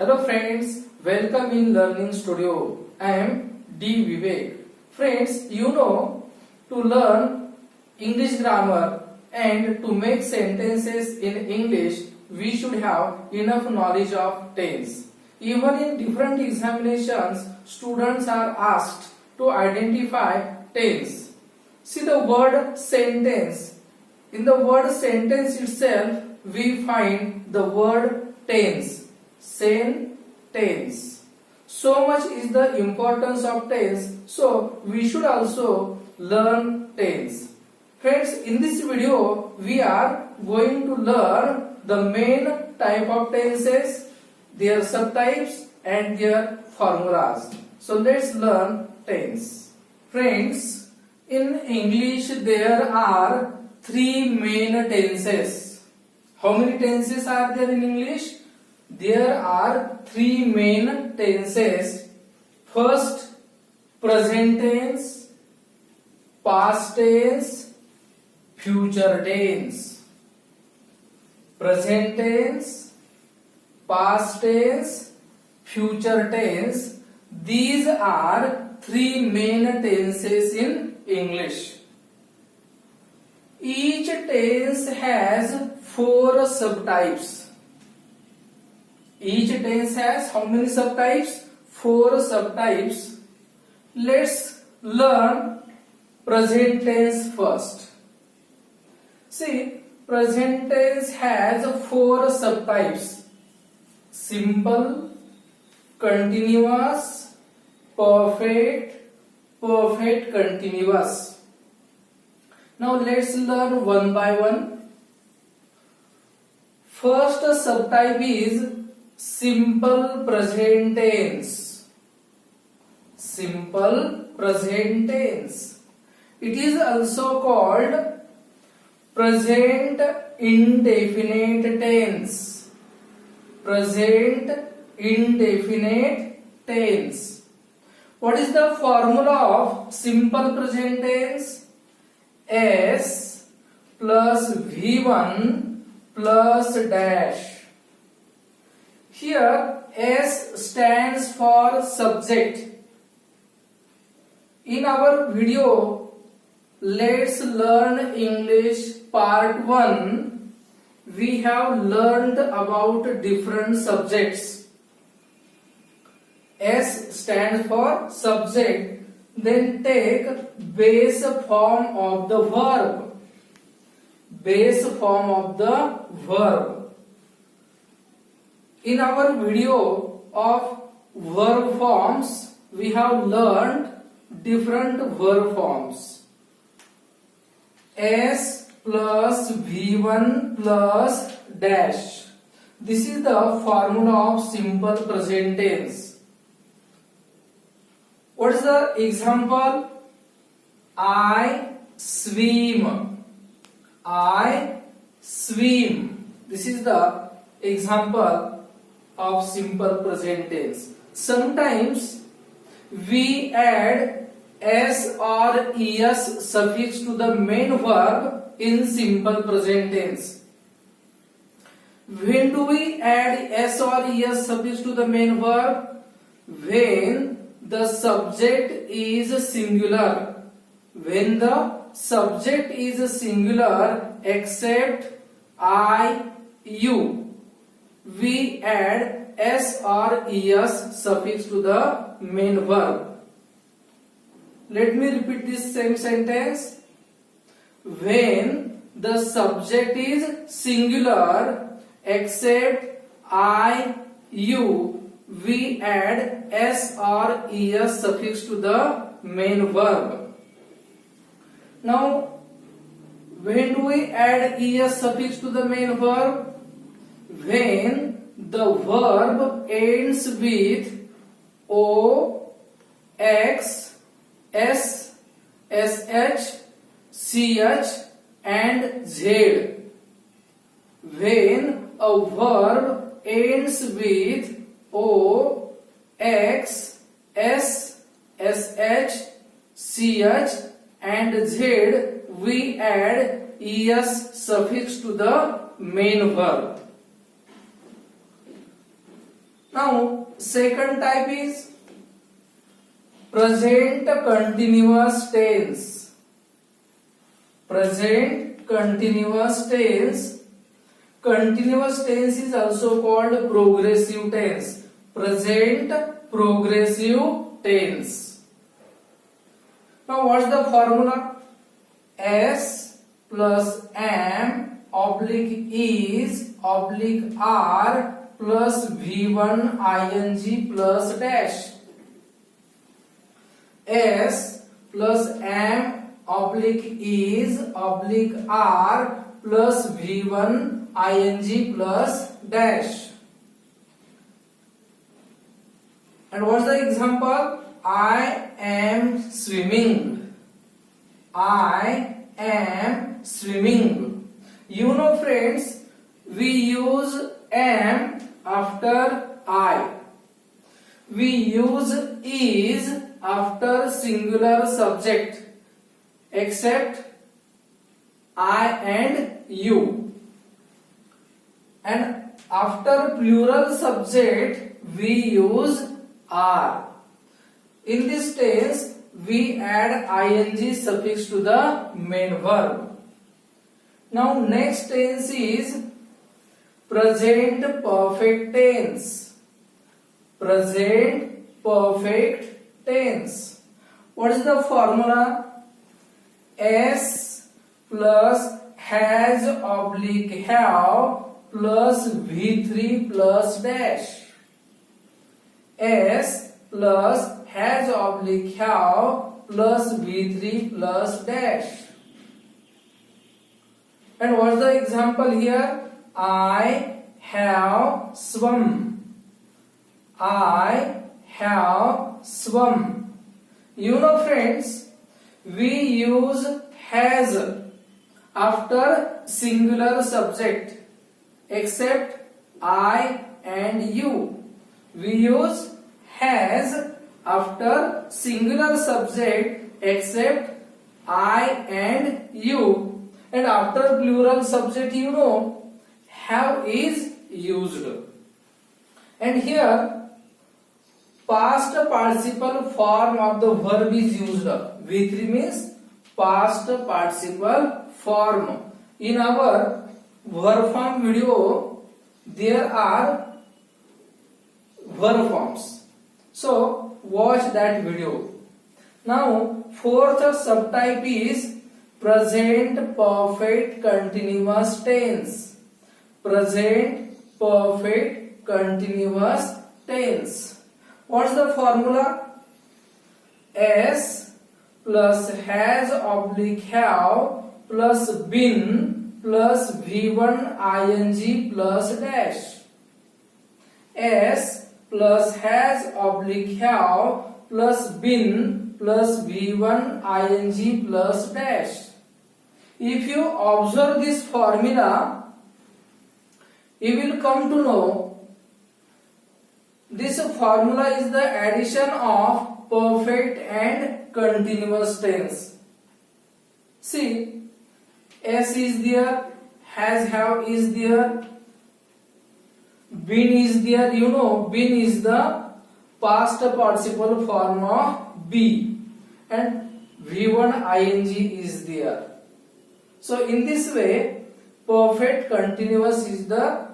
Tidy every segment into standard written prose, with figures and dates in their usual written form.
Hello friends, welcome in Learning Studio. I am D. Vivek. Friends, to learn English grammar and to make sentences in English, we should have enough knowledge of tense. Even in different examinations, students are asked to identify tense. See the word sentence. In the word sentence itself, we find the word tense. Sentence. So much is the importance of tense, so we should also learn tense. Friends, in this video we are going to learn the main type of tenses, their subtypes and their formulas. So let's learn tense. Friends, in English there are three main tenses. How many tenses are there in English? There are three main tenses. First, present tense, past tense, future tense. Present tense, past tense, future tense. These are three main tenses in English. Each tense has four subtypes. Each tense has how many subtypes? Four subtypes. Let's learn present tense first. See, present tense has four subtypes: simple, continuous, perfect, perfect continuous. Now let's learn one by one. First subtype is simple present tense. Simple present tense. It is also called present indefinite tense. Present indefinite tense. What is the formula of simple present tense? S plus V1 plus dash. Here S stands for subject. In our video Let's Learn English Part 1, we have learned about different subjects. S stands for subject. Then take base form of the verb. Base form of the verb. In our video of verb forms, we have learned different verb forms. S plus V1 plus dash. This is the formula of simple present tense. What is the example? I swim. I swim. This is the example of simple present tense. Sometimes we add s or es suffix to the main verb in simple present tense. When do we add s or es suffix to the main verb? When the subject is singular. When the subject is singular except I, you, we add s or es suffix to the main verb. Let me repeat this same sentence. When the subject is singular except I, you, we add s or es suffix to the main verb. Now, when do we add es suffix to the main verb? When the verb ends with O, X, S, SH, CH and Z. When a verb ends with O, X, S, SH, CH and Z, we add es suffix to the main verb. Now, second type is present continuous tense. Present continuous tense. Continuous tense is also called progressive tense. Present progressive tense. Now, what's the formula? S plus am oblique is oblique r plus V1 ing plus dash. S plus am oblique is oblique r plus V1 ing plus dash. And what's the example? I am swimming. I am swimming. You know, friends, we use am after I. We use is after singular subject except I and you. And after plural subject we use are. In this tense we add ing suffix to the main verb. Now next tense is present perfect tense. Present perfect tense. What is the formula? S plus has oblique have plus V3 plus dash. S plus has oblique have plus V3 plus dash. And what's the example here? I have swum. I have swum. You know, friends, we use has after singular subject except I and you. We use has after singular subject except I and you. And after plural subject, you know, have is used. And here past participle form of the verb is used. V3 means past participle form. In our verb form video, there are verb forms. So watch that video. Now fourth subtype is present perfect continuous tense. Present perfect continuous tense. What's the formula? S plus has oblique have plus been plus V1 ing plus dash. S plus has oblique have plus been plus V1 ing plus dash. If you observe this formula, you will come to know this formula is the addition of perfect and continuous tense. See, S is there, has have is there, been is there. You know, been is the past participle form of be, and V1 ing is there. So in this way, perfect continuous is the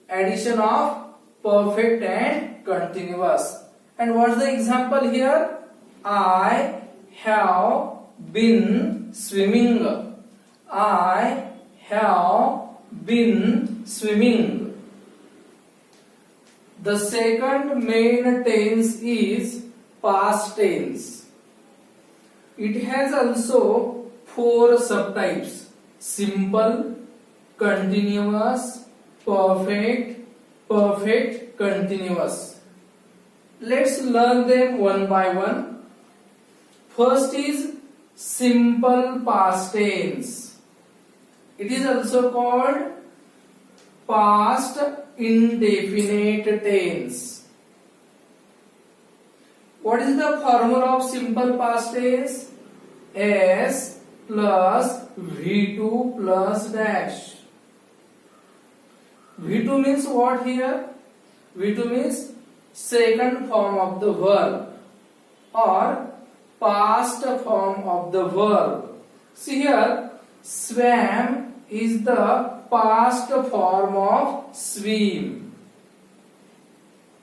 addition of perfect and continuous. And what's the example here? I have been swimming. I have been swimming. The second main tense is past tense. It has also four subtypes: simple, continuous, perfect, perfect continuous. Let's learn them one by one. First is simple past tense. It is also called past indefinite tense. What is the formula of simple past tense? S plus V2 plus dash. V2 means what here? V2 means second form of the verb or past form of the verb. See here, swam is the past form of swim.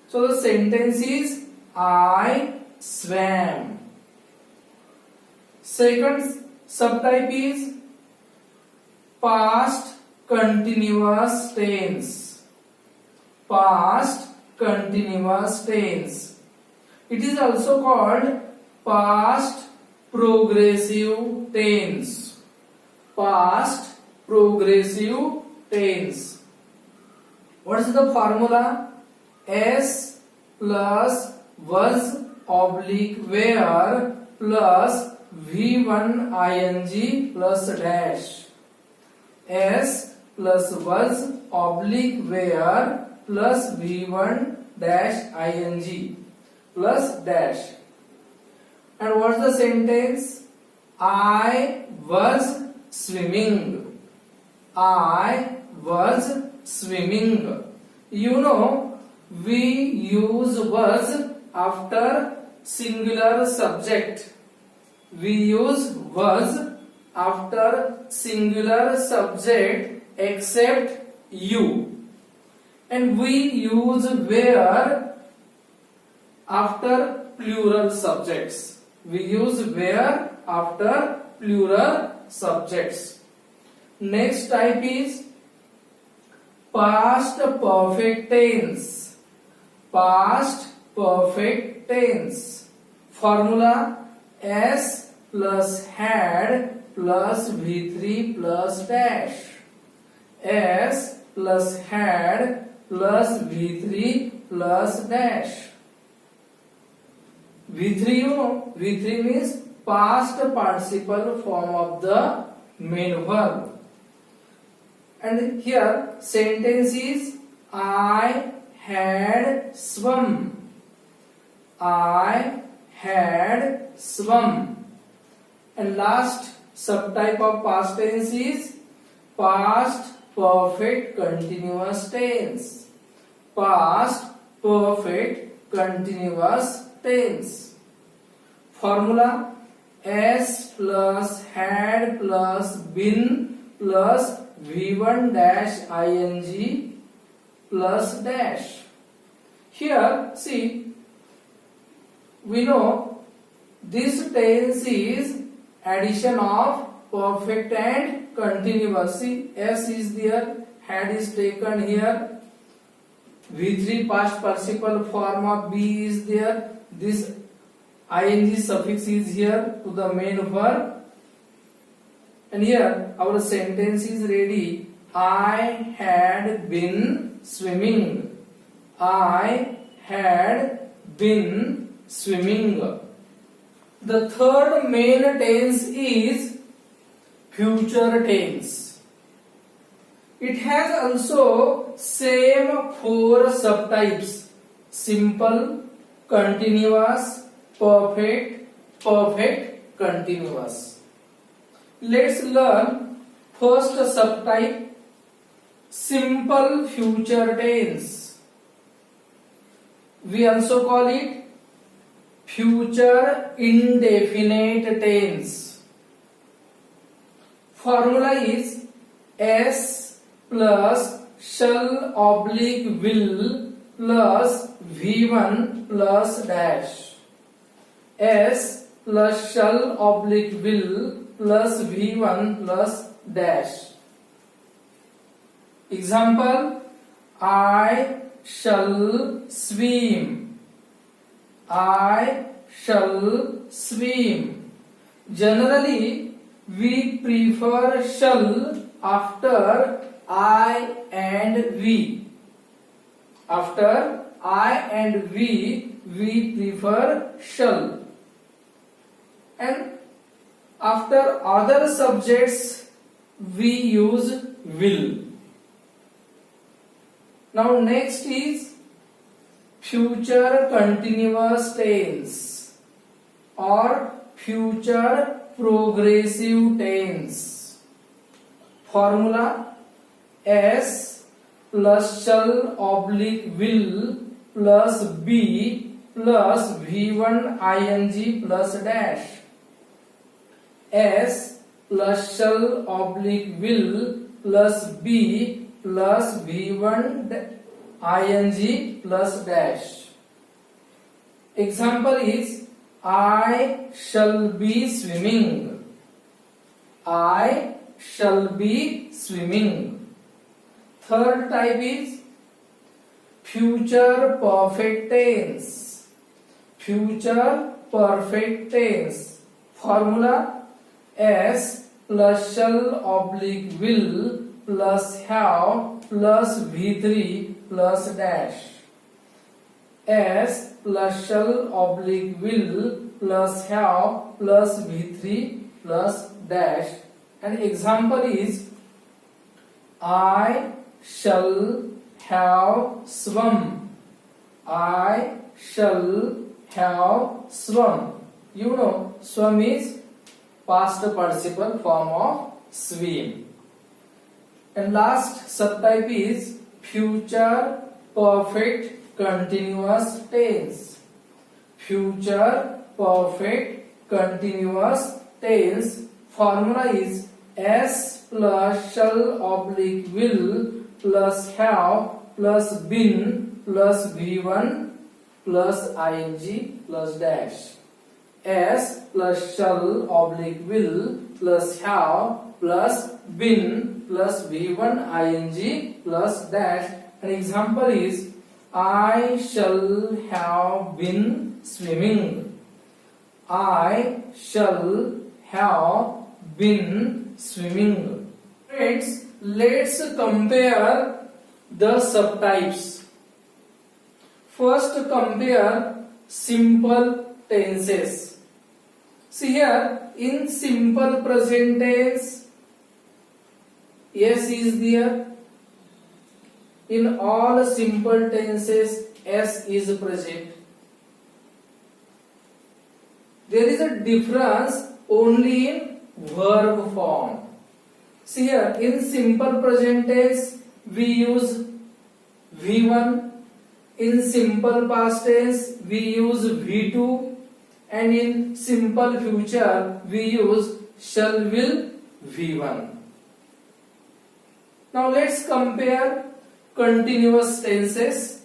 So the sentence is I swam. Second subtype is past continuous tense. Past continuous tense. It is also called past progressive tense. Past progressive tense. What is the formula? S plus was oblique where plus V1 ing plus dash. S plus was oblique where plus V1 dash ing plus dash. And what's the sentence? I was swimming. I was swimming. You know, we use was after singular subject. We use was after singular subject except you. And we use where after plural subjects. We use where after plural subjects. Next type is past perfect tense. Past perfect tense. Formula S plus had plus V3 plus dash. S plus had plus V3 plus dash. V3 you know, V3 means past participle form of the main verb. And here sentence is I had swum. I had swum. And last subtype of past tense is past perfect continuous tense. Past perfect continuous tense. Formula S plus had plus been plus V1 dash ing plus dash. Here see, we know this tense is addition of perfect and continuous. See, S is there, had is taken here, V3 past participle form of be is there, this ing suffix is here to the main verb. And here our sentence is ready. I had been swimming. I had been swimming. The third main tense is future tense. It has also same four subtypes: simple, continuous, perfect, perfect continuous. Let's learn first subtype, simple future tense. We also call it future indefinite tense. Formula is S plus shall oblique will plus V1 plus dash. S plus shall oblique will plus V1 plus dash. Example, I shall swim. I shall swim. Generally, we prefer shall after I and we. After I and we prefer shall. And after other subjects, we use will. Now next is future continuous tense or future progressive tense. Formula S plus shall oblique will plus be plus V1 ing plus dash. S plus shall oblique will plus be plus V1 ing plus dash. Example is I shall be swimming. I shall be swimming. Third type is future perfect tense. Future perfect tense. Formula S plus shall oblique will plus have plus V3 plus dash. S plus shall oblique will plus have plus V3 plus dash. An example is I shall have swum. I shall have swum. You know, swum is past participle form of swim. And last subtype is future perfect continuous tense. Future perfect continuous tense. Formula is S plus shall oblique will plus have plus been plus V1 plus ing plus dash. S plus shall oblique will plus have plus been plus V1 ing plus dash. An example is I shall have been swimming. I shall have been swimming. Friends, let's compare the subtypes. First, compare simple tenses. See here, in simple present tense, S is there. In all simple tenses, S is present. There is a difference only in verb form. See here, in simple present tense, we use V1. In simple past tense, we use V2. And in simple future, we use shall will V1. Now let's compare continuous tenses.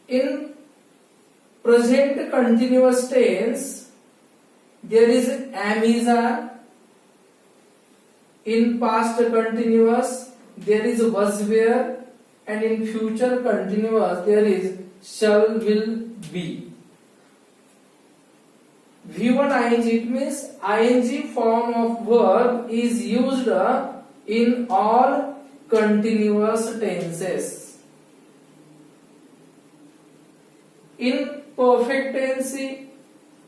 In present continuous tense, there is am is are. In past continuous, there is was were, and in future continuous, there is shall will be. V1 ing, it means ing form of verb is used in all continuous tenses. In perfect tense,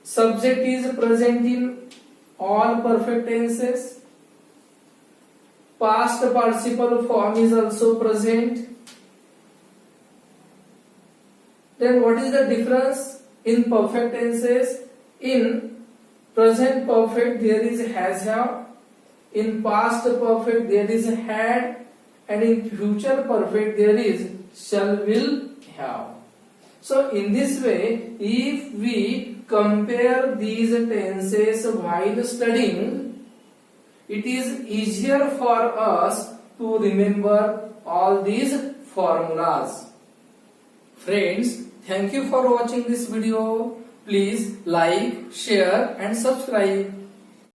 subject is present in all perfect tenses. Past participle form is also present. Then what is the difference in perfect tenses? In present perfect there is has have. In past perfect there is had. And in future perfect there is shall will have. So in this way, if we compare these tenses while studying, it is easier for us to remember all these formulas. Friends, thank you for watching this video. Please like, share and subscribe.